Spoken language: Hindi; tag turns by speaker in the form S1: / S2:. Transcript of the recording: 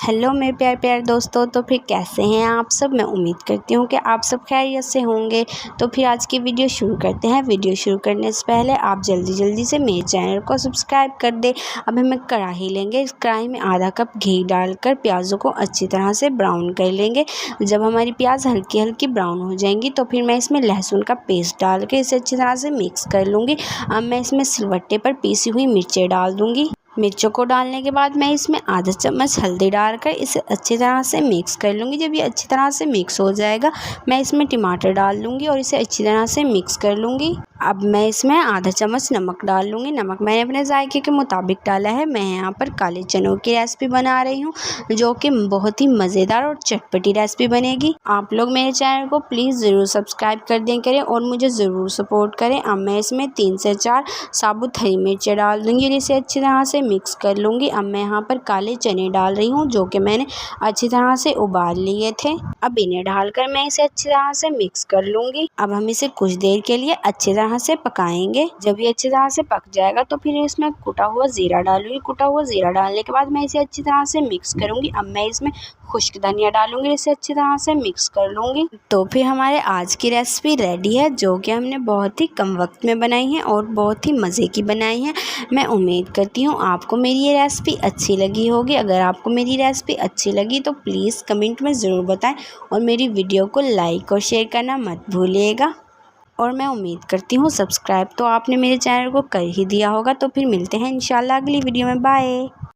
S1: हेलो मेरे प्यार प्यार दोस्तों, तो फिर कैसे हैं आप सब। मैं उम्मीद करती हूँ कि आप सब खैरियत से होंगे। तो फिर आज की वीडियो शुरू करते हैं। वीडियो शुरू करने से पहले आप जल्दी से मेरे चैनल को सब्सक्राइब कर दें। अब हम एक कढ़ाई लेंगे। इस कढ़ाई में आधा कप घी डालकर प्याज़ों को अच्छी तरह से ब्राउन कर लेंगे। जब हमारी प्याज हल्की हल्की ब्राउन हो जाएंगी तो फिर मैं इसमें लहसुन का पेस्ट डाल के इसे अच्छी तरह से मिक्स कर लूँगी। अब मैं इसमें सिलबट्टे पर पीसी हुई मिर्चें डाल दूँगी। मिर्चों को डालने के बाद मैं इसमें आधा चम्मच हल्दी डालकर इसे अच्छी तरह से मिक्स कर लूँगी। जब ये अच्छी तरह से मिक्स हो जाएगा मैं इसमें टमाटर डाल लूँगी और इसे अच्छी तरह से मिक्स कर लूँगी। अब मैं इसमें आधा चम्मच नमक डाल लूँगी। नमक मैंने अपने जायके के मुताबिक डाला है। मैं यहाँ पर काले चनों की रेसिपी बना रही हूँ जो कि बहुत ही मज़ेदार और चटपटी रेसिपी बनेगी। आप लोग मेरे चैनल को प्लीज़ ज़रूर सब्सक्राइब कर दें करें और मुझे ज़रूर सपोर्ट करें। अब मैं इसमें 3 से 4 साबुत हरी मिर्चें डाल दूँगी और इसे अच्छी तरह से मिक्स कर लूँगी। अब मैं यहाँ पर काले चने डाल रही हूँ जो कि मैंने अच्छी तरह से उबाल लिए थे। अब इन्हें डालकर मैं इसे अच्छी तरह से मिक्स कर लूँगी। अब हम इसे कुछ देर के लिए अच्छी तरह से पकाएंगे। जब ये अच्छी तरह से पक जाएगा तो फिर इसमें कुटा हुआ ज़ीरा डालूंगी। कुटा हुआ ज़ीरा डालने के बाद मैं इसे अच्छी तरह से मिक्स करूँगी। अब मैं इसमें खुश्क धनिया डालूंगी, इसे अच्छी तरह से मिक्स कर लूँगी। तो फिर हमारे आज की रेसिपी रेडी है जो कि हमने बहुत ही कम वक्त में बनाई है और बहुत ही मज़े की बनाई है। मैं उम्मीद करती हूँ आपको मेरी ये रेसिपी अच्छी लगी होगी। अगर आपको मेरी रेसिपी अच्छी लगी तो प्लीज़ कमेंट में ज़रूर बताएं और मेरी वीडियो को लाइक और शेयर करना मत भूलिएगा। और मैं उम्मीद करती हूँ सब्सक्राइब तो आपने मेरे चैनल को कर ही दिया होगा। तो फिर मिलते हैं इंशाल्लाह अगली वीडियो में। बाय।